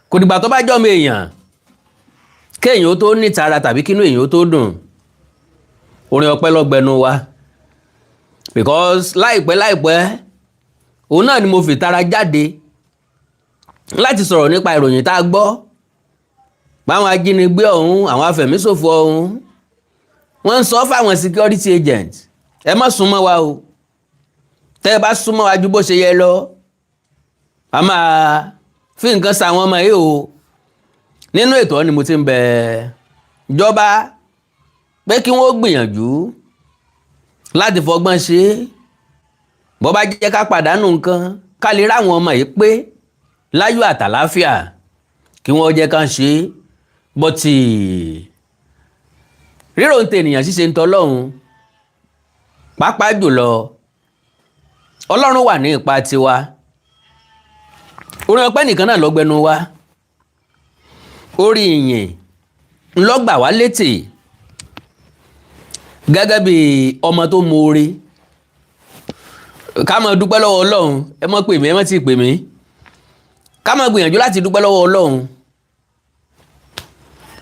kò dìgbà tó bá jọ́ mi èèyàn kéèyàn ó tó nítara tàbí kínú èèyàn ó tó dùn orin ọpẹ́ lọ́gbẹnu wa because láìpẹ́ òun náà ni mo fi tara jáde láti sọ̀rọ̀ nípa ìròyìn tá a gbọ́ báwọn ajínigbé ọ̀hún àwọn afẹ̀míṣòfò ọ̀hún wọ́n ń sọ fáwọn security agent ẹ má súnmọ́ wa o tẹ́ ẹ bá súnmọ́ wa ju bó ṣe yẹ lọ a máa fi nǹkan sa àwọn ọmọ yìí o nínú ètò ni mo ti ń bẹ ìjọba pé kí wọ́n gbìyànjú láti fọgbọ́n ṣe bó bá jẹ́ ká pàdánù nǹkan ká lè ráwọn ọmọ yìí pé láyọ̀ àtàláfíà kí wọ́n jẹ́ ká ṣe bọ́tì rírò ń tẹ ènìyàn ṣíṣe ń tọ́lọ́run pàápàá jùlọ ọlọ́run wà ní ipa tiwa orin ọpẹ́ nìkan náà lọ́gbẹ́nu wa orí ìyìn ńlọ́gbà wá létè gẹ́gẹ́ bí ọmọ tó moore ká máa dúpẹ́ lọ́wọ́ ọlọ́run ẹ má pè mí ẹ má ti pè mí ká máa gbìyànjú láti dúpẹ́ lọ́wọ́ ọlọ́run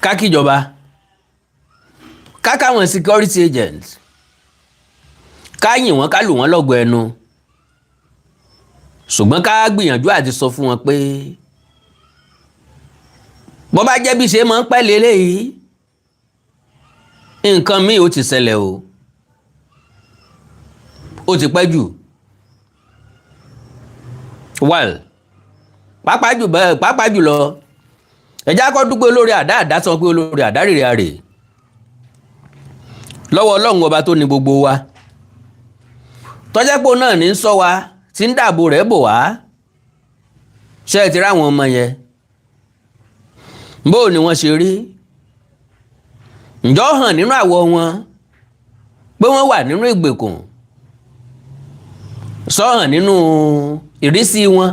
ká kíjọba ká káwọn security agents ká yìn wọ́n ká lù wọ́n lọ́gọ ẹnu ṣùgbọ́n ká gbìyànjú àti sọ fún wọn pé bó bá jẹ́ bí ṣe máa ń pẹ́ lélẹ́yìí nǹkan míì ó ti ṣẹlẹ̀ o ó ti pẹ́ jù well pàápàá jùlọ ẹ̀já kọ́ dúpẹ́ olórí àdá sọ pé olórí àdá rèrè àrè lọ́wọ́ ọlọ́run ọba tó ní gbogbo wa tọ́jẹ́pọ̀ náà ní sọ wa tí ń dáàbò rẹ̀ bò wá ṣe ti ráwọn ọmọ yẹn bó ni wọ́n ṣe rí ǹjọ́ hàn nínú àwọ̀ wọn pé wọ́n wà nínú ìgbèkùn sọ hàn nínú ìrísí wọn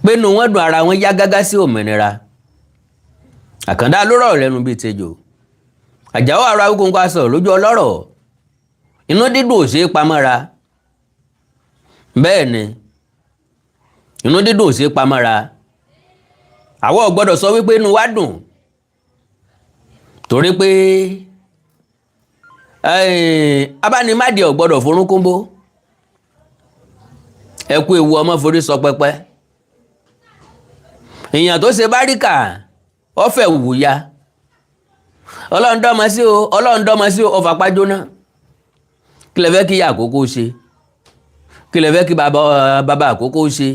pé inú wọn dùn ara wọn yá gágá sí òmìnira àkàndá ló rọ̀ lẹ́nu bíi tejò àjàó ara ogun ká sọ̀rọ̀ lójú ọlọ́rọ̀ inú dídùn ò ṣeé pamọ́ra bẹ́ẹ̀ ni inú dídùn ò ṣeé pamọ́ra àwọn ò gbọ́dọ̀ sọ wípé inú wa dùn torí pé abánimádìí ò gbọ́dọ̀ forúnkúnbó ẹ kú ewu ọmọ forí sọ pẹpẹ èèyàn tó ṣe báríkà ọfẹ wùyà ọlọ́run dọ́mọ sí o ọfà pájóná kí lẹ fẹ́ kí ìyá àkókò ṣe kí lẹ fẹ́ kí bàbá àkókò ṣe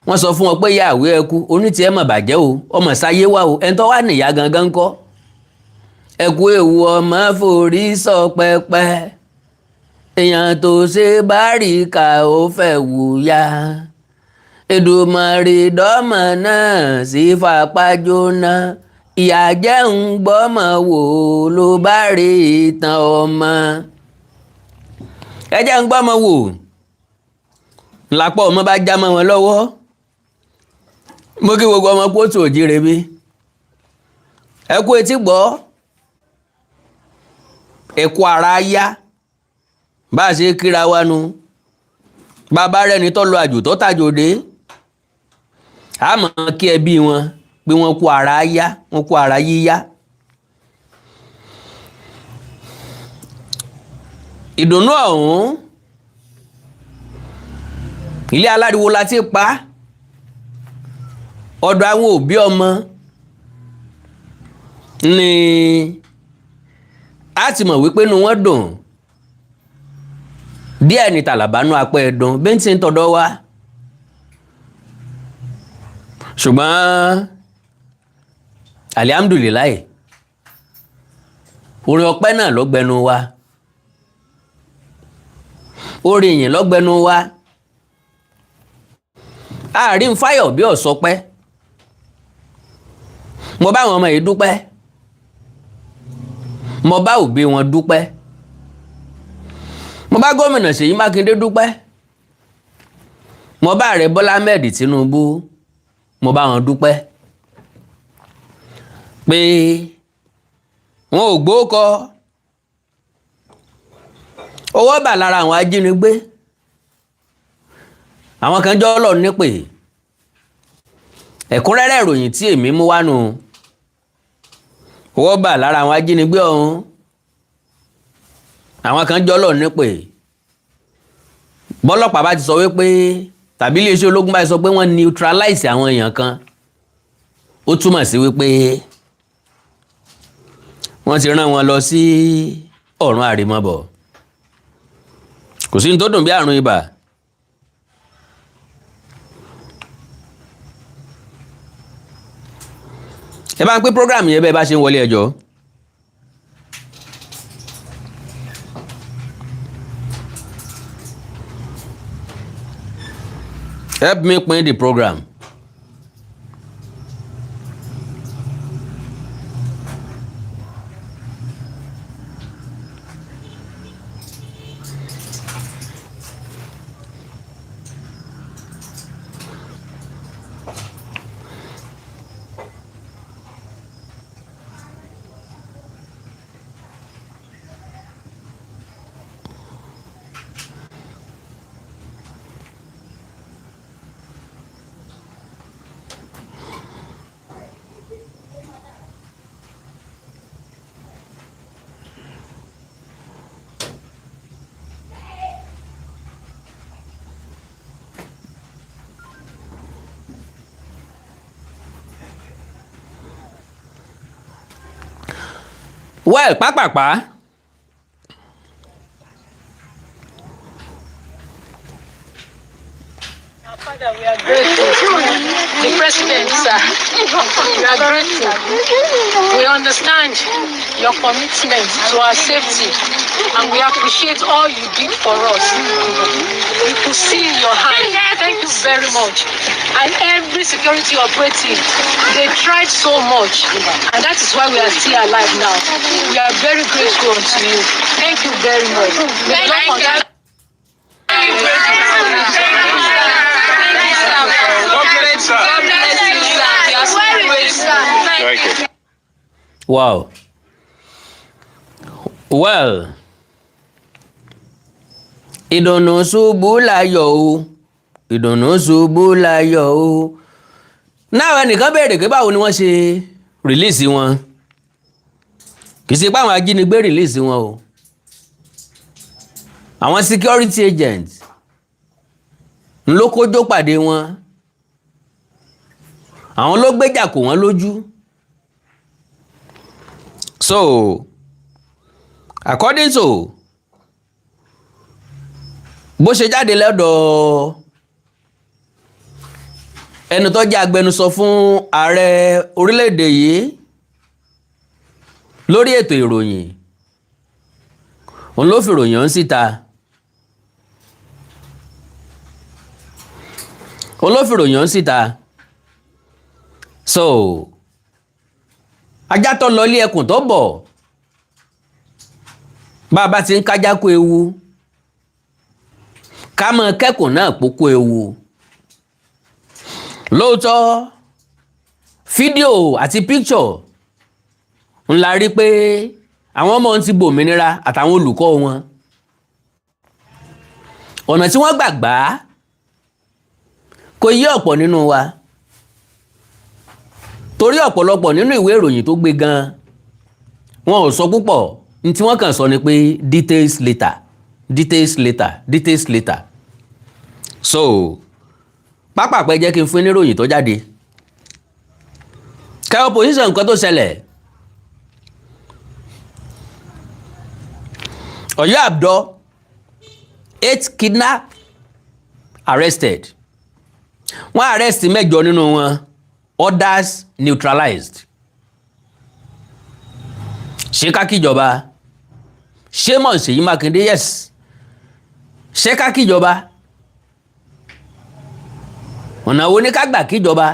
wọ́n sọ fún wọn pé ìyá àwé ẹkú onítìí ẹ̀ mà bàjẹ́ o ọmọ sáyé wá o ẹni tó wà níyà gangan kọ́ ẹkú ewu ọmọ forí sọ pẹpẹ èèyàn tó ṣe báríkà ó fẹ́ wùyà Èdùmàrè dọ́mọ náà sí fapá jóná ìyà jẹ́ ń gbọ́mọ wò ló bá rí ìtàn ọmọ ẹ jẹ́ ń gbọ́mọ wò lápọ̀ ọmọ bá já mọ́ wọn lọ́wọ́ mo kí gbogbo ọmọ kóòtù òjìrè bí ẹ kú etí gbọ́ ẹ kú ara yá bá a ṣe kíra wa nu bàbá rẹ̀ ní tó lọ àjò tó tàjòdè a mọ̀ kí ẹbí wọn pé wọ́n kú ara yá wọ́n kú ara yíyá ìdùnnú ọ̀hún ilé aláriwo la ti pa ọ̀dọ̀ àwọn òbí ọmọ ni a ti mọ̀ wípé inú wọn dùn díẹ̀ ní tàlàbánú apẹ́ ẹ̀dùn bí n ti ń tọ̀dọ̀ wá ṣùgbọ́n alihamdulilayi orin ọpẹ́ náà ló gbẹnu wa orin ìyìn ló gbẹnu wa àárín fáyọ̀ bí ọ̀sọ́pẹ́ mo bá àwọn ọmọ yìí dúpẹ́ mo bá òbí wọn dúpẹ́ mo bá gómìnà Ṣèyí Mákindé dúpẹ́ mo bá ààrẹ Bọ́lá Ahmed Tinubu mo bá wọn dúpẹ́ pé wọn ò gbóòkọ owó bà lára àwọn ajínigbé àwọn kan jọ Ọlọ́run nípè ẹ̀kúnrẹ́rẹ́ ìròyìn tí èmi mú wá nù owó bà lára àwọn ajínigbé ọ̀hún àwọn kan jọ́lọ̀ nípè bọ́lọ́pàá bá ti sọ wípé tàbí iléeṣẹ́ ológun bá ti sọ pé wọ́n neutralize àwọn èèyàn kan ó túmọ̀ sí wípé wọ́n ti rán wọn lọ sí ọ̀run àrèmabọ̀ kò sí ní tó dùn bí àrùn ibà. ẹ bá ń pín program yẹn bẹ́ẹ̀ bá ṣe ń wọlé ẹjọ́. Help me pín the program. Well, pápápá. Father, we are grateful. The president, sir, we are grateful. We understand your commitment to our safety, and we appreciate all you did for us. We could see in your hand. Thank you very much. And every security operative, they tried so much, and that is why we are still alive now. We are very grateful to you. Thank you very much. Wow. Well, ìdùnnú ṣubú láyọ̀ o, ìdùnnú ṣubú láyọ̀ o. Náà ẹnìkan béèrè pé báwo ni wọ́n ṣe rìlíìsì wọn. Kì í ṣe pé àwọn ajínigbé rìlíìsì wọn o. Àwọn security agents ń ló kójó pàdé wọn. Àwọn ló gbéjà kò wọ́n lójú. So, according to bó ṣe jáde lọ́dọ̀ ẹni tó jẹ́ agbẹnusọ fún ààrẹ orílẹ̀-èdè yìí lórí ètò ìròyìn òun ló fi ìròyìn ọ̀hún síta so ajá tó lọ ilé ẹkùn tó bọ̀ bá a bá ti ń kájá kó ewu ká mọ kẹ́kùn náà pókó ewu lóòótọ́ fídíò àti píkṣọ̀ ńlá rí pé àwọn ọmọ ti gbòmìnira àtàwọn olùkọ́ wọn ọ̀nà tí wọ́n gbàgbá kò yé ọ̀pọ̀ nínú wa torí ọ̀pọ̀lọpọ̀ nínú ìwé ìròyìn tó gbé gan wọn ò sọ púpọ̀ ní tí wọ́n kàn sọ ni pé details later so pápápẹ́ jẹ́ kí n fún níròyìn tó jáde kẹ́ opposition nǹkan tó ṣẹlẹ̀ Ọ̀yọ́ Abdọ 8 kidnap arrested wọ́n arrest 8 nínú wọn others neutralized. Ṣé ká kíjọba? Ṣé mọ̀ Ṣèyí Mákindé? Yes. Ṣé ká kíjọba? Ọ̀nà wo ni ká gbà kíjọba?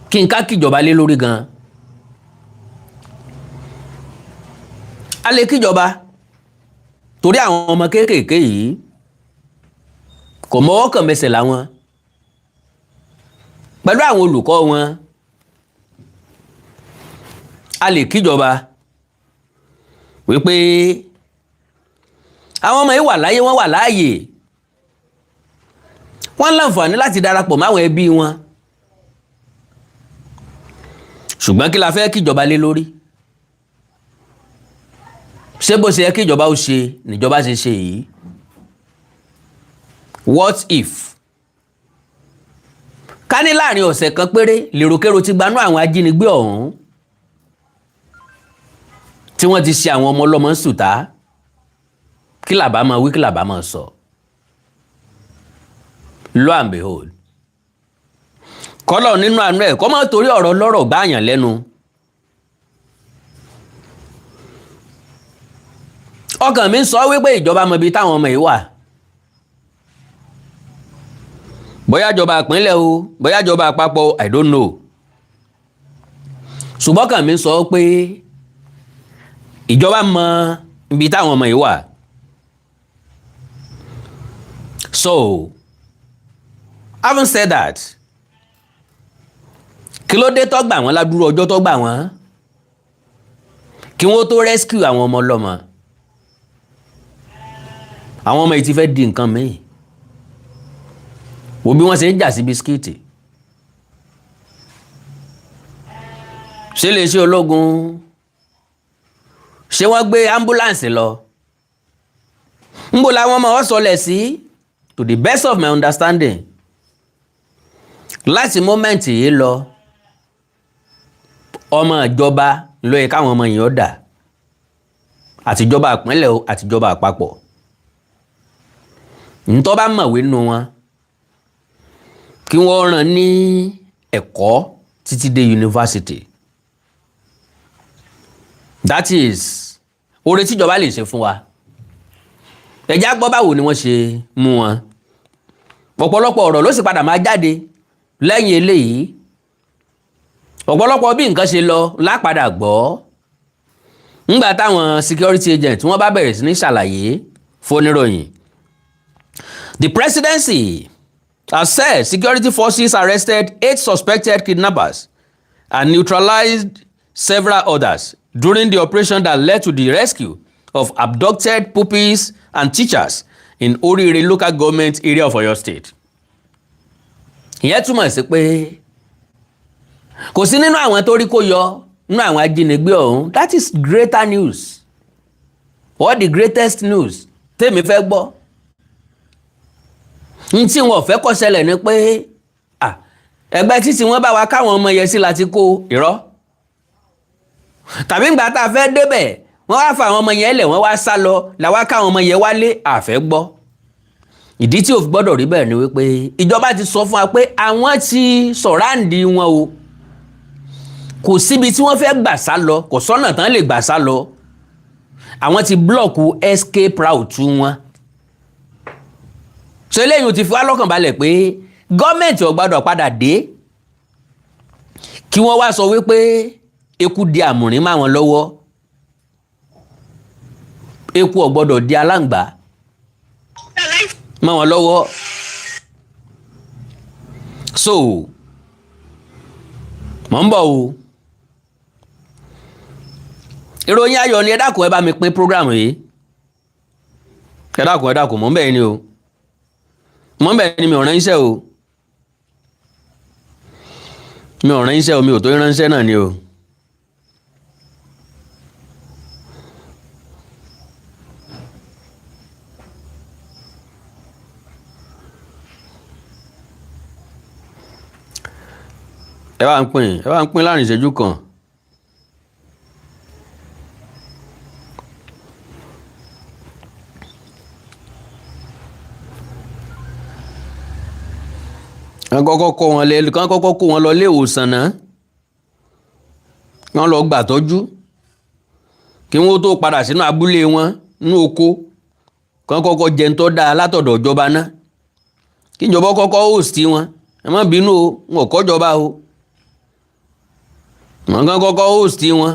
Kí n ká kíjọba lé lórí gan. A lè kíjọba torí àwọn ọmọ kéékèèké yìí kò mọ́wọ́ kàn mẹsẹ̀ láwọn pẹ̀lú àwọn olùkọ́ wọn a lè kíjọba wípé àwọn ọmọ yìí wà láyé wọ́n wà láàyè wọ́n láǹfààní láti darapọ̀ máwọn ẹbí wọn ṣùgbọ́n kí la fẹ́ kíjọba lé lórí? Ṣé bó ṣe yẹ kíjọba ó ṣe níjọba ṣe ṣe yìí? What if? Ká ní láàrin ọ̀sẹ̀ kan péré lèròkérò ti gbanú àwọn ajínigbé ọ̀hún tí wọ́n ti ṣe àwọn ọmọ ọlọ́mọ sùtá, kí làbá máa wí, kí làbá máa sọ? Lo and behold, kọ́lọ̀ nínú àánú ẹ̀ kọ́ máa torí ọ̀rọ̀ lọ́rọ̀ gbáàyàn lẹ́nu. Ọkàn mi ń sọ wípé ìjọba mọ ibi táwọn ọmọ yìí wà. Bóyá ìjọba ìpínlẹ̀ o, bóyá ìjọba àpapọ̀, I don't know. Ṣùgbọ́n ọkàn mi ń sọ pé ìjọba mọ ibi táwọn ọmọ yìí wà. So, having said that, kí ló dé tó gbà wọ́n ládùúrú ọjọ́ tó gbà wọ́n kí wọ́n tó rescue àwọn ọmọ ọlọ́mọ? Àwọn ọmọ yìí ti fẹ́ di nǹkan míì. Wo bí wọ́n ṣe ń jà sí bisikíìtì. Ṣé lè ṣe ológun? Ṣé wọ́n gbé ambulance lọ? Ńbo làwọn ọmọ wọn sọlẹ̀ sí? To the best of my understanding, láti moment yìí lọ, ọmọ ìjọba ló yẹ káwọn ọmọ yìí ó dà, àtijọba ìpínlẹ̀ o àtijọba àpapọ̀. Ntọ́ bá mọ̀wé nínú wọn kí wọ́n rán ní ẹ̀kọ́ títí dé yunifásitì. That is oore tíjọba lè ṣe fún wa. Ẹjá gbọ́ báwo ni wọ́n ṣe mú wọn. Ọ̀pọ̀lọpọ̀ ọ̀rọ̀ ló sì padà máa jáde lẹ́yìn eléyìí. Ọ̀pọ̀lọpọ̀ bí nǹkan ṣe lọ lápadà gbọ́ ńgbà táwọn security agent wọ́n bá bẹ̀rẹ̀ sí ní ṣàlàyé fóníròyìn. The presidency has said security forces arrested 8 suspected kidnappers and neutralized several others during the operation that led to the rescue of abducted pupils and teachers in Orire local government area of Oyo State. Ìyẹn túmọ̀ sí pé kò sí nínú àwọn tó rí kó yọ nínú àwọn ajínigbé ọ̀hún. That is greater news. What the greatest news tèmi fẹ́ gbọ́. N tí wọn ò fẹ́ kó ṣẹlẹ̀ ni pé ẹgbẹ́ títí wọ́n bá wa káwọn ọmọ yẹn sí láti kó irọ́. Tàbí ìgbà tá a fẹ́ débẹ̀ wọ́n wá fa àwọn ọmọ yẹn lẹ̀ wọ́n wá sá lọ làwa káwọn ọmọ yẹn wálé àfẹ́ gbọ́. Ìdí tí ò fi gbọ́dọ̀ rí bẹ́ẹ̀ ni wípé ìjọba ti sọ fún wa pé àwọn ti sọ̀ráǹdì wọn o. Kò síbi tí wọ́n fẹ́ gbà sá lọ, kò sọ́nà tán lè gbà sá lọ. Àwọn ti blọ́ọ̀kù escape route wọn. So eléyìí ti fi wá lọ́kàn balẹ̀ pé gọ́ọ̀mẹ̀ntì ò gbọ́dọ̀ padà dé kí wọ́n wá sọ wípé eku di àmùrín má wọn lọ́wọ́. Eku ò gbọ́dọ̀ di aláǹgbá má wọn lọ́wọ́. So mò ń bọ̀ o. Ìròyìn ayọ̀ ni ẹ dákun ẹ bá mi pín program yìí. Ẹ dákun mò ń bẹ̀ ni o. Mò ń bẹ̀ ni mi ò ránṣẹ́ o. Mi ò ránṣẹ́ o, mi ò tó ránṣẹ́ náà ni o. Ẹ bá ń pín láàrin ìṣẹ́jú kan. Kán kọ́kọ́ kó wọn lọ ilé ìwòsàn náà. Wọ́n lọ gbà tọ́jú kí wọ́n tó padà sínú abúlé wọn ní oko. Kán kọ́kọ́ jẹun tó dáa látọ̀dọ̀ ìjọba náà. Kí ìjọba kọ́kọ́ host wọn. Ẹ má bínú o, wọn ò kọ́jọba o. Wọ́n kán kọ́kọ́ host wọn.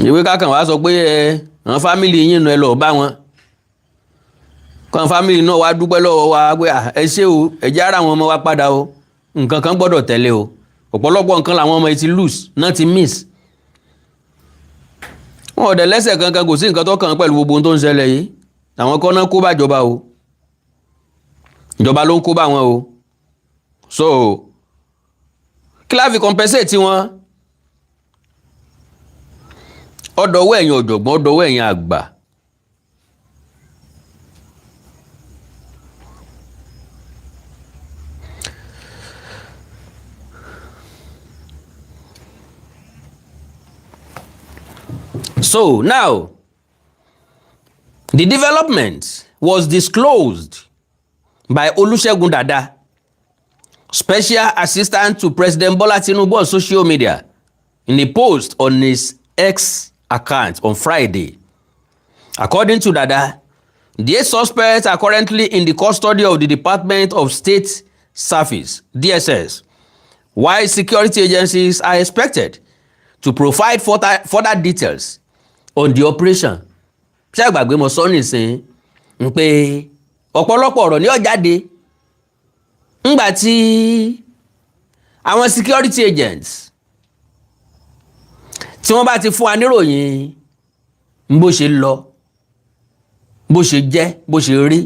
Ìwé kákan wá sọ pé àwọn fámìlì yín nù ẹ lọ bá wọn. Kan fámìlì náà wá dúpẹ́ lọ́wọ́ wa pé ẹ ṣé o, ẹ jẹ́ ara àwọn ọmọ wa padà o. Nǹkan kan gbọ́dọ̀ tẹ̀lé o. Ọ̀pọ̀lọpọ̀ nǹkan làwọn ọmọ yìí ti lose náà ti miss. Wọn ò dẹ̀ lẹ́sẹ̀ kankan, kò sí nǹkan tó kàn pẹ̀lú gbogbo ohun tó ń ṣẹlẹ̀ yìí. Àwọn kan náà kó bá ìjọba o. Ìjọba ló ń kó bá wọn o. So kí la fi compensate wọn ọ̀dọ̀wọ́ ẹ̀yin ọ̀jọ̀gbọ́n ọ̀dọ̀wọ́ ẹ̀yin àgbà. So now, the development was disclosed by Olusegun Dada, Special Assistant to President Bola Tinubu on social media, in a post on his X account on Friday. According to Dada, the 8 suspects are currently in the custody of the Department of State Service, DSS, while security agencies are expected to provide further details on the operation. Ṣé àgbàgbé mo sọ nísìn pé ọ̀pọ̀lọpọ̀ ọ̀rọ̀ ní ó jáde ńgbà tí àwọn security agents tí wọ́n bá ti fún wa níròyìn bó ṣe lọ, bó ṣe jẹ́, bó ṣe rí.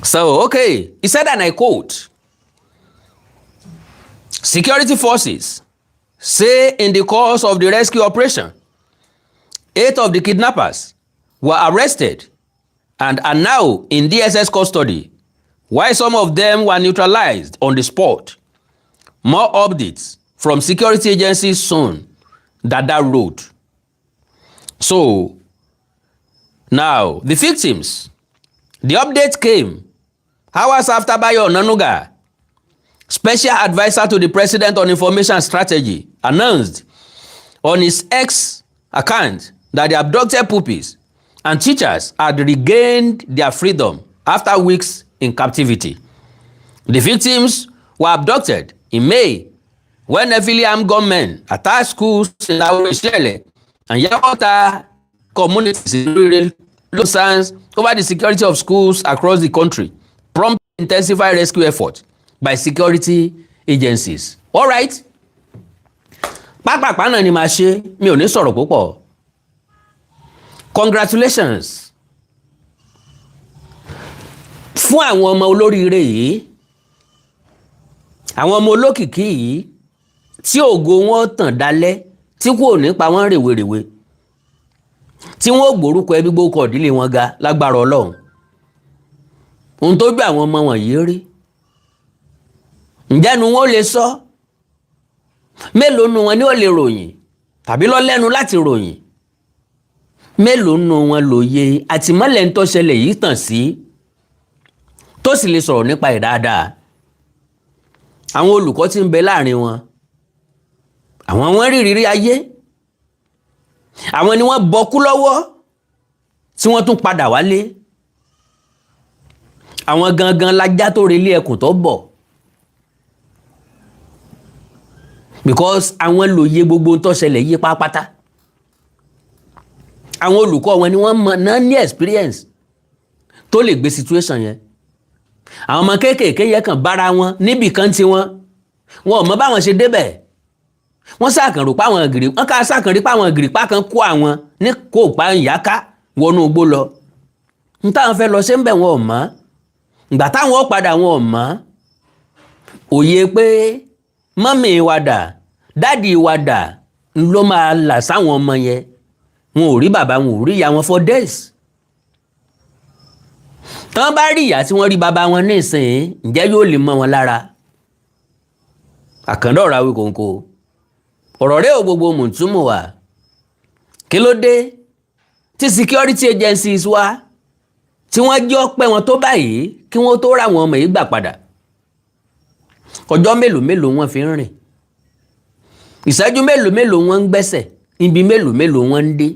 So okay, he said, and I quote, security forces say in the course of the rescue operation, 8 of the kidnappers were arrested and are now in DSS custody, while some of them were neutralized on the spot. More updates from security agencies soon, Dada wrote. So now the victims, the update came hours after Bayo Onanuga, Special Advisor to the President on Information Strategy, announced on his X account that the abducted pupils and teachers had regained their freedom after weeks in captivity. The victims were abducted in May when heavily armed gunmen attacked schools in Awon and Yawata communities in rural Losans over the security of schools across the country, prompting intensified rescue efforts by security agencies. All right. Pápápá náà ni màá ṣe, mi ò ní sọ̀rọ̀ púpọ̀. Congratulations fún àwọn ọmọ olóríire yìí, àwọn ọmọ olókìkí yìí tí ògo wọn tàn dálẹ̀, tí kò ní pa wọ́n rèwerèwe, tí wọ́n gbórúkọ ẹbí gbókọ̀ ìdílé wọn ga lágbára Ọlọ́run. Ohun tó gbé àwọn ọmọ wọ̀nyí rí, ǹjẹ́ nu wọn lè sọ? Mélòó nu wọn ni ó lè ròyìn tàbí lọ lẹ́nu láti ròyìn? Mélòó nu wọn lóye àtìmọ́lẹ̀ ń tó ṣẹlẹ̀ yìí tàn sí tó sì lè sọ̀rọ̀ nípa ẹ̀ dáadáa? Àwọn olùkọ́ tí ń bẹ láàrin wọn, àwọn wọn rí ìrírí ayé, àwọn ni wọ́n bọkú lọ́wọ́ tí wọ́n tún padà wálé, àwọn gangan lajá tó relé ẹkùn tó bọ̀, because àwọn lóye gbogbo tó ṣẹlẹ̀ yí pápátá. Àwọn olùkọ́ wọn ni wọ́n mọ̀ náà ní experience tó lè gbé situation yẹn. Àwọn ọmọ kéékèèké yẹ kàn bára wọn níbì kan tí wọn ò mọ̀ báwọn ṣe débẹ̀. Wọ́n sàkànrò páwọn gìrì, wọ́n ká sàkànrí páwọn gìrìpá kan kó àwọn ní kó pa ìyáká wọnú igbó lọ. N táwọn fẹ́ lọ ṣe ń bẹ̀ wọn ò mọ̀. Ìgbà táwọn ó padà wọn ò mọ̀. Òye pé mọ́mì wa dà, dádì wa dà ló máa là sáwọn ọmọ yẹn. Wọn ò rí bàbá, wọn ò rí ìyá wọn for days. Tán bá rí ìyá tí wọ́n rí bàbá wọn nísìnyí, ǹjẹ́ yóò lè mọ́ wọn lára? Àkàndá ọ̀rọ̀ àwí kòǹkò. Ọ̀rọ̀ rẹ̀ ò gbogbo mùtúmù wà. Kí ló dé tí security agencies wa tí wọ́n jẹ́ ọpẹ́ wọn tó báyìí kí wọ́n tó ra àwọn ọmọ yìí gbà padà? Ọjọ́ mélòó mélòó wọ́n fi ń rìn, ìṣẹ́jú mélòó mélòó wọ́n ń gbẹ́sẹ̀, ibi mélòó mélòó wọ́n ń dé.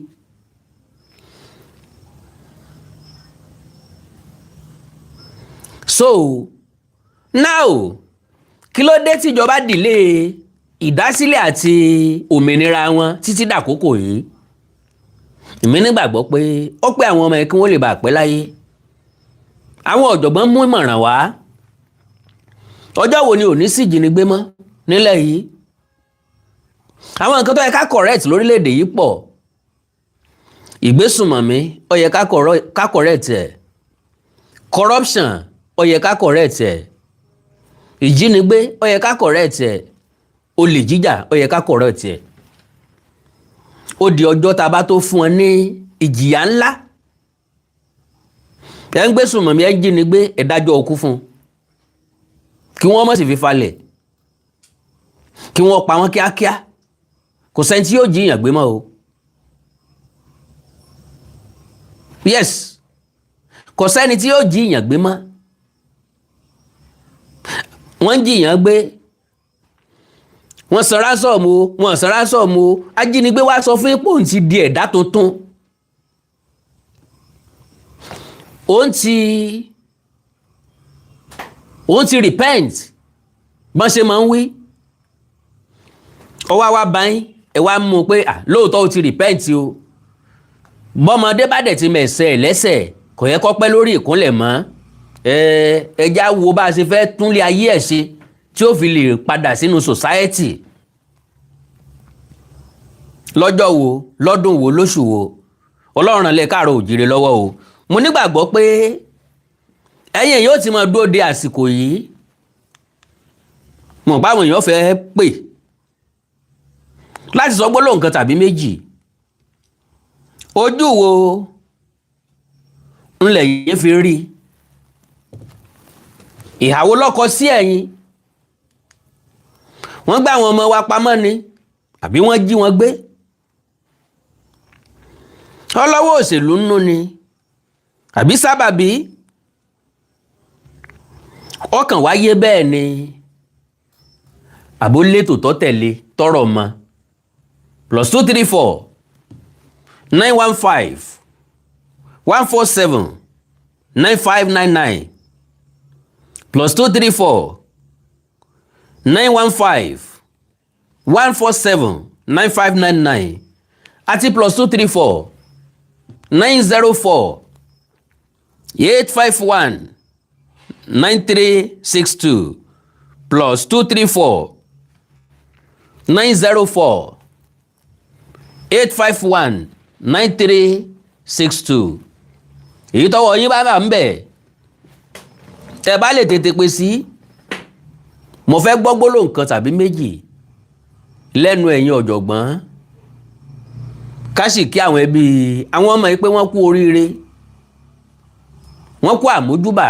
So now kí ló dé tíjọba dìlé ìdásílẹ̀ àti òmìnira wọn títí dàkókò yìí? èmi nígbàgbọ́ pé ó pé àwọn ọmọ yẹn kí wọ́n lè bá pẹ́ láyé. Àwọn ọ̀jọ̀gbọ́n mú ìmọ̀ràn wá. Ọjọ́ wo ni ò ní sí ìjínigbé mọ́ nílẹ̀ yìí? Àwọn nǹkan tó yẹ ká correct lórílẹ̀‐èdè yìí pọ̀. Ìgbésùnmọ̀mí ó yẹ ká correct ẹ̀. Corruption ó yẹ ká correct ẹ̀. Ìjínigbé ó yẹ ká correct ẹ̀. Olè jíjà ó yẹ ká correct ẹ̀. Ó di ọjọ́ tá a bá tó fún ọ ní ìjìyà ńlá. Ẹ ń gbésùnmọ̀mí, ẹ ń jínigbé, ẹ dájọ́ ikú fún un. Kí wọ́n má sì fi falẹ̀. Kí wọ́n pa wọ́n kíákíá. Kò sẹ́ni tí yóò jíyàn gbé mọ́ o. Yes. Kò sẹ́ni tí yóò jíyàn gbé mọ́. Wọ́n jíyàn gbé. Wọ́n san ransom o, wọ́n san ransom o. Ajínigbé wá sọ fún ipò òun ti di ẹ̀dá tuntun. Òun ti repent. Bọ́n ṣe máa ń wí. Ó wá báyìí, ẹ wá mú un pé lóòótọ́ ó ti repent o. Bọ́mọdé bá dẹ̀ ti mẹ̀sẹ̀ lẹ́sẹ̀, kò yẹ kó pẹ́ lórí ìkúnlẹ̀ mọ́. Ẹja wo bá a ṣe fẹ́ túnlé ayé ẹ̀ ṣe tí ó fi lè padà sínú society. Lọ́jọ́ wo, lọ́dún wo, lóṣù wo, Ọlọ́run lè káàárọ̀ òjìrè lọ́wọ́ o. Mo nígbàgbọ́ pé ẹ̀yin yóò ti máa dúró de àsìkò yìí. Mo bá àwọn èèyàn fẹ́ pè láti sọ gbólóhùn kan tàbí méjì. Ojú wo ńlẹ̀ yìí fi rí? Ìhàwó lọ́kọ sí ẹ̀yin. Wọ́n gbá àwọn ọmọ wa pamọ́ ni àbí wọ́n jí wọn gbé? Ọlọ́wọ́ òṣèlú nínú ni àbí sábàbí? Ọkàn wáyé bẹ́ẹ̀ ni àbólétò tó tẹ̀lé tọrọ mọ́. +234 915 147 9599 +234 915 147 9599 àti +234 904 851 9362 +234 904 851 9362. Èyí tọ́wọ́ yín bá ń bẹ̀ ẹ bá lè tètè pè sí. Mo fẹ́ gbọ́ gbólóhùn kan tàbí méjì lẹ́nu ẹ̀yin ọ̀jọ̀gbọ́n. Ká sì kí àwọn ẹbí àwọn ọmọ yìí pé wọ́n kú oríire, wọ́n kú àmójúbà.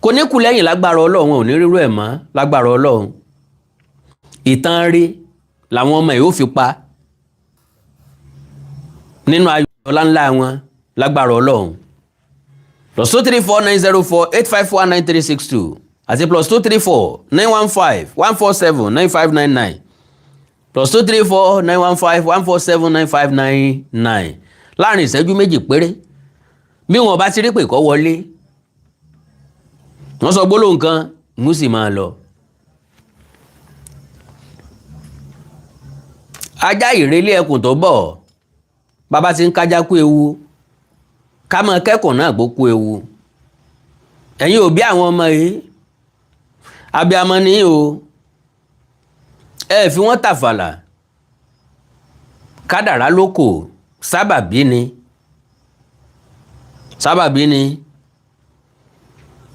Kò ní kú lẹ́yìn lágbára Ọlọ́run, ò ní rírú ẹ̀ mọ́ lágbára Ọlọ́run. Ìtàn rí làwọn ọmọ yìí ó fi pa nínú ayọ̀ ńlá wọn lágbára Ọlọ́run. +234 904 851 9362 àti +234 915 147 9599 +234 915 147 9599. Láàrin ìṣẹ́jú méjì péré bí wọn bá ti rí pé kó wọlé, wọ́n sọ gbólóhùn kan mú sì máa lọ. Ajá ìrẹ́lé ẹkùn tó bọ̀, bàbá ti ń kájá kú ewu, ká mọ kẹ́kọ̀ọ́ náà gbó kú ewu. Ẹ̀yin òbí àwọn ọmọ yìí, abiyamọ ni o, ẹ fi wọ́n tàfàlà. Kádàrá lóko, sábàbí ni.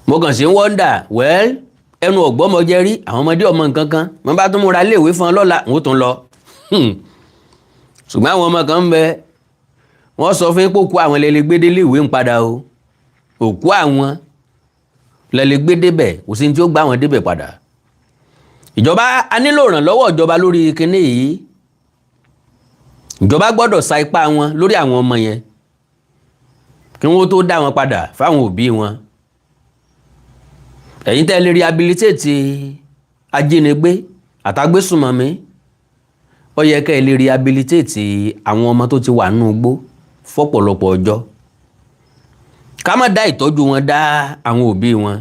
Mo kàn sí ń wọ́ndà, ẹnu ọ̀gbọ́mọjẹ rí àwọn ọmọdé ọmọ nǹkan kan, wọ́n bá tún múra léèwé fún ọ lọ́la, wọ́n tún lọ. Ṣùgbọ́n àwọn ọmọ kan ń bẹ, wọ́n sọ fún ipò kú àwọn lẹ́lẹ́gbédé léèwé ń padà o. Òkú àwọn lẹ́lẹ́gbédé bẹ̀, kò sí ní tí ó gbá wọn débẹ̀ padà. Ìjọba a nílò ìrànlọ́wọ́ ìjọba lórí kinní yìí. Ìjọba gbọ́dọ̀ sa ipá wọn lórí àwọn ọmọ yẹn kí wọ́n tó dá wọn padà fáwọn òbí wọn. Ẹ̀yin tẹ́ lè rehabilitate ajínigbé àtàgbésùnmọ̀mí, ó yẹ kẹ́ lè rehabilitate àwọn ọmọ tó ti wà nínú igbó fọ́pọ̀lọpọ̀ ọjọ́. Ká má dá ìtọ́jú wọn dá àwọn òbí wọn.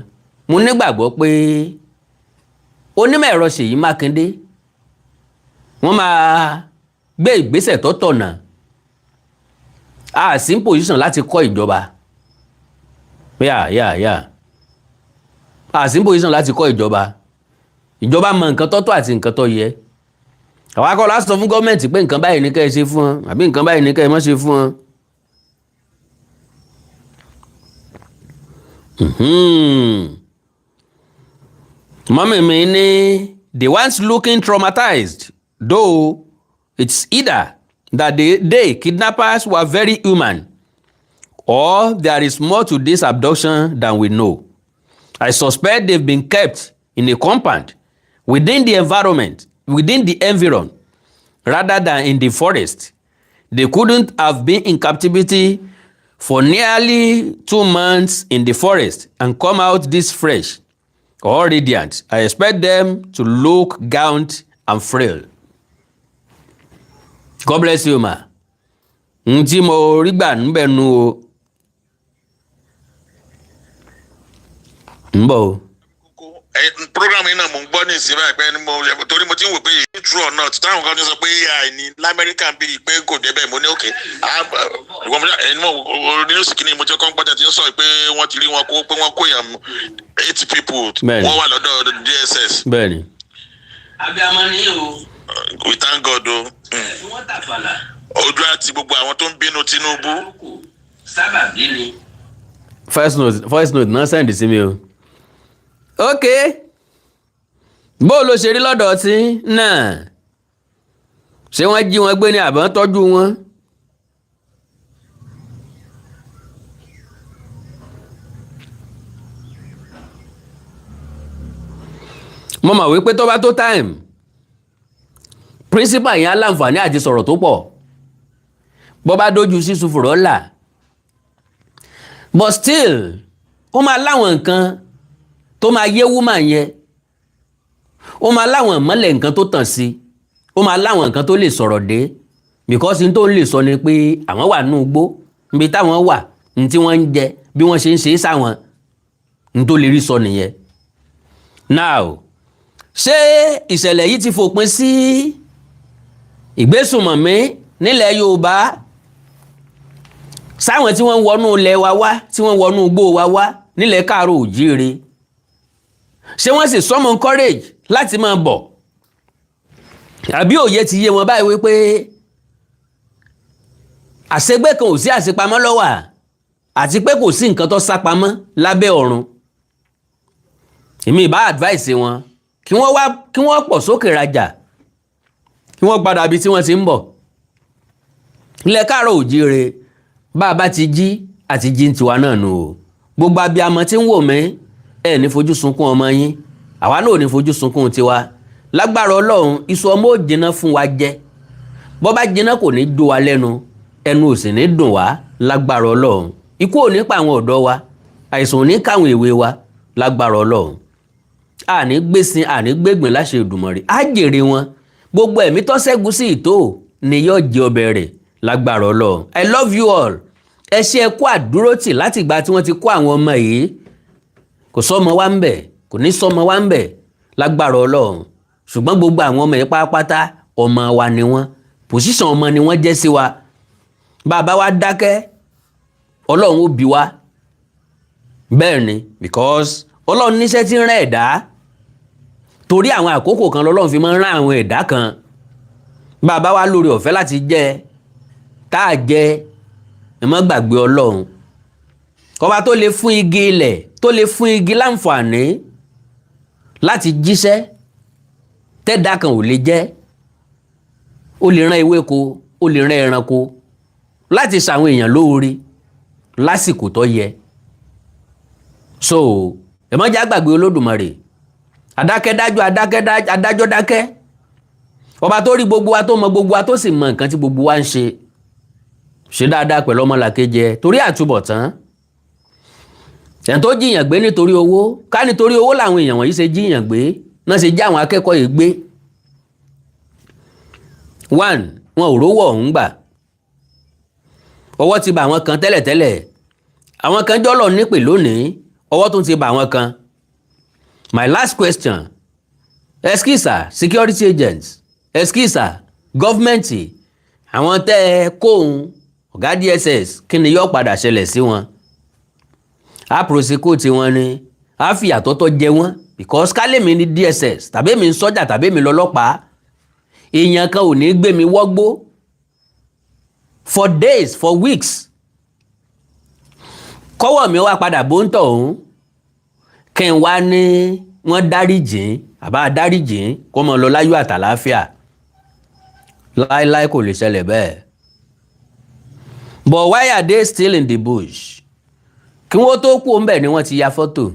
Mo nígbàgbọ́ pé onímọ̀ ẹ̀rọ Ṣèyí Mákindé wọ́n máa gbé ìgbésẹ̀ tó tọ̀nà a sì ń position láti kọ́ ìjọba a sì ń position láti kọ́ ìjọba mọ nǹkan tọ́tọ́ àti nǹkan tó yẹ àwa kọ́ la sọ fún gọ́ọ̀mẹ̀ntì pé nǹkan báyìí ní kẹ́ ẹ ṣe fún wọn àbí nǹkan báyìí ní kẹ́ ẹ má ṣe fún wọn. Mọ́mí mi ní the ones looking traumatized, though it's either that they kidnappers were very human or there is more to this abduction than we know. I suspect they've been kept in a compound within the environ rather than in the forest. They couldn't have been in captivity for nearly 2 months in the forest and come out this fresh or radiant. I expect them to look gaunt and frail. God bless you, ma. Tí mo rí gbà níbẹ̀ nu o. Ń bọ̀ o. Program yìí náà mo ń gbọ́ ní ìsinmi àìpẹ́ ni torí mo ti ń wò pé true or not táwọn kan ti sọ pé AI ní lamẹ́ríkà bíi pé kò débẹ̀ mo ní òkè nínú sìkìní mo jẹ́ kọ́ ń gbọ́dọ̀ tí ń sọ pé wọ́n ti rí wọn kó pé wọ́n kó èèyàn 8 people wọ́n wà lọ́dọ̀ DSS. Bẹ́ẹ̀ni. Abiyamọ ni o. We thank God o. Wọ́n tàfàlà. Ojú àti gbogbo àwọn tó ń bínú Tinubu. Sábàbí ni. Voice note náà sẹ́ndì sí mi o. Okay, bó ló ṣe rí lọ́dọ̀ tí náà ṣé wọ́n jí wọn gbé ní àbọ̀ tọ́jú wọn. mo mọ̀ wípé tó bá tó time principal yẹn á láǹfààní àti sọ̀rọ̀ tó pọ̀ bó bá dójú sí sùfùrọ̀ là but still ó máa láwọn nǹkan tó máa yé woman yẹn ó máa láwọn ìmọ́lẹ̀ nǹkan tó tàn sí ó máa láwọn nǹkan tó lè sọ̀rọ̀ dé because n tó ń lè sọ ni pé àwọn wà nínú igbó níbi táwọn wà ní tí wọ́n ń jẹ bí wọ́n ṣe ń ṣe é sáwọn n tó lè rí sọ nìyẹn. Now ṣé ìṣẹ̀lẹ̀ yìí ti fòpin sí ìgbésùnmọ̀mí nílẹ̀ Yorùbá sáwọn tí wọ́n ń wọnú ilẹ̀ wa wá tí wọ́n wọnú igbó wa wá nílẹ̀ Káàárọ̀ Oòjíire ṣé wọ́n sì summon courage láti máa bọ̀ àbí òye ti yé wọn báyìí wípé àṣegbé kan ò sí àṣepamọ́ lọ́wà àti pé kò sí nǹkan tó sápamọ́ lábẹ́ ọ̀run. Èmi ìbá advice wọn kí wọ́n pọ̀ sókè rajà kí wọ́n padà bí tí wọ́n ti ń bọ̀. Ilẹ̀ Káàárọ̀ Oòjíire bá a bá ti jí àti jí ń tiwa náà nù o. Gbogbo abiyamọ tí ń wò mí ẹ ní fojú sunkún ọmọ yín àwa náà ò ní fojú sunkún tiwa lágbára Ọlọ́run iṣu ọmọ ò jiná fún wa jẹ bó bá jiná kò ní dó wa lẹ́nu ẹnu ò sì ní dùn wá lágbára Ọlọ́run ikú ò ní pa àwọn ọ̀dọ́ wa àìsàn ò ní káwọn èwe wa lágbára Ọlọ́run àní gbèsìn àní gbégbìn láṣẹ Èdùmàrè á jèrè wọn gbogbo ẹ̀mí tó ṣẹ́gun sí ìtò ni yóò jẹ ọbẹ̀ rẹ̀ lágbára Ọlọ́run. I love you all ẹ ṣe ẹ kú àdúrótì láti ìgbà tí wọ́n ti kó àwọn ọmọ yìí kò sọmọ wa ń bẹ̀ kò ní sọmọ wa ń bẹ̀ lágbára Ọlọ́run ṣùgbọ́n gbogbo àwọn ọmọ yìí pátápátá ọmọ wa ni wọ́n pòsíṣàn ọmọ ni wọ́n jẹ́ sí wa bàbá wa dákẹ́ Ọlọ́run ó bí wa bẹ́ẹ̀ ni because Ọlọ́run níṣẹ́ tí ń rán ẹ̀dá torí àwọn àkókò kan lọ́lọ́run fi máa ń rán àwọn ẹ̀dá kan bàbá wa lórí ọ̀fẹ́ láti jẹ tá a jẹ ẹ má gbàgbé Ọlọ́run ọba tó lè fún igi ilẹ̀ tó lè fún igi láǹfààní láti jíṣẹ́ tẹ́dá kan ò lè jẹ́ ó lè rán ewéko ó lè rán ẹranko láti ṣàwọn èèyàn lóore lásìkò tó yẹ so ẹ má já gbàgbé Olódùmarè adákẹ́dájọ́ adájọ́ dákẹ́ ọba tó rí gbogbo wa tó mọ gbogbo wa tó sì mọ nǹkan tí gbogbo wa ń ṣe dáadáa pẹ̀lú ọmọlàkejì ẹ torí àtúbọ̀tán ẹni tó jiyàn gbé nítorí owó ká nítorí owó làwọn èèyàn wọ̀nyí ṣe jiyàn gbé náà ṣe já àwọn akẹ́kọ̀ọ́ yìí gbé 1 wọn ò rówó ọ̀hún gbà ọwọ́ ti bà àwọn kan tẹ́lẹ̀tẹ́lẹ̀ àwọn kan jọ́lọ̀ nípè lónìí ọwọ́ tún ti bà àwọn kan. My last question eskisa security agents eskisa gọ́fmẹ̀ntì àwọn tẹ́ ẹ kóhun ọ̀gá DSS kí ni yóò padà ṣẹlẹ̀ sí wọn á prosecute wọn ni á fi àtọ́tọ́ jẹ wọ́n because kálẹ̀mí ní DSS tàbí mi ń sọ́jà tàbí mi lọ́lọ́pàá èèyàn kan ò ní gbé mi wọ́gbó for days for weeks kọ́wọ́ mi wá padà bóńtọ̀ ọ̀hún kí n wá ní wọ́n dáríjìn àbá dáríjìn kó mọ lọ láyọ̀ àtàláfíà láíláí kò lè ṣẹlẹ̀ bẹ́ẹ̀ but why are they still in the bush kí wọ́n tó kú ńbẹ̀ ni wọ́n ti ya fọ́tò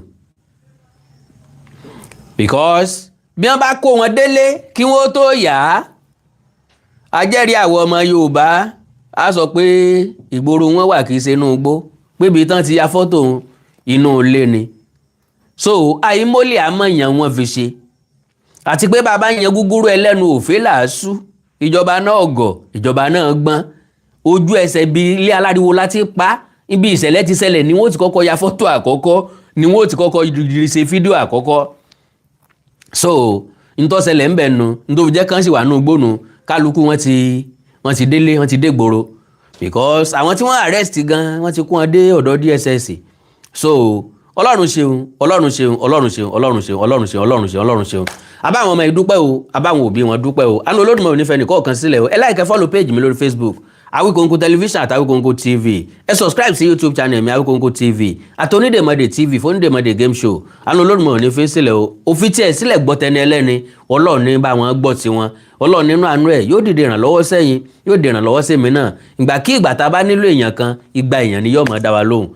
because bí wọ́n bá kó wọn délé kí wọ́n tó yà á ajẹ́rìí àwọn ọmọ Yorùbá á sọ pé ìgboro wọn wà kìí ṣe inú igbó pé ibi tán ti ya fọ́tò inú ilé ni so àìmọ́lẹ̀ àmọ̀yàn wọn fi ṣe àti pé bàbá yẹn gúgúrú ẹlẹ́nu òfé làásù ìjọba náà gọ̀ ìjọba náà gbọ́n ojú ẹsẹ̀ bíi ilé aláriwo láti pa ibi ìṣẹ̀lẹ̀ ti ṣẹlẹ̀ ni wọ́n ti kọ́kọ́ ya fọ́tò àkọ́kọ́ ni wọ́n ti kọ́kọ́ ṣe fídíò àkọ́kọ́ so ntọ́sẹ̀lẹ̀ ń bẹ̀ nu nítorí jẹ́ kán sì wà nù gbónu kálukú wọ́n ti délé wọ́n ti dé gbòòrò because àwọn tí wọ́n arrest gan wọ́n ti kó wọn dé ọ̀dọ̀ DSS so ọlọ́run ṣeun ọlọ́run ṣeun ọlọ́run ṣeun ọlọ́run ṣeun ọlọ́run ṣeun ọlọ́run ṣeun ọlọ́run ṣeun abáwọn ọmọ ìdúpẹ́ o abáwọn òbí wọn dúpẹ́ o àná Olódùmarè ò ní fẹ́ nìkọ̀ọ̀kan sílẹ̀ o ẹ like follow page mi lórí Facebook Awikonko television àti Awikonko TV ẹ subscribe sí YouTube channel mi Awikonko TV àti Onídèmọdé TV fún Onídèmọdé game show àná Olódùmarè ò ní fẹ́ sílẹ̀ o òfin tí ẹ sílẹ̀ gbọ́ tẹni ẹlẹ́ni ọlọ́run ní bá wọn gbọ́ tiwọn ọlọ́run nínú àánú ẹ̀ yóò dìde ìrànlọ́wọ́ sẹ́yìn yóò dìde ìrànlọ́wọ́ sí mi náà ìgbà kí ìgbà tá a bá nílò èèyàn kan ìgbà èèyàn ni yóò máa dá wa lóhùn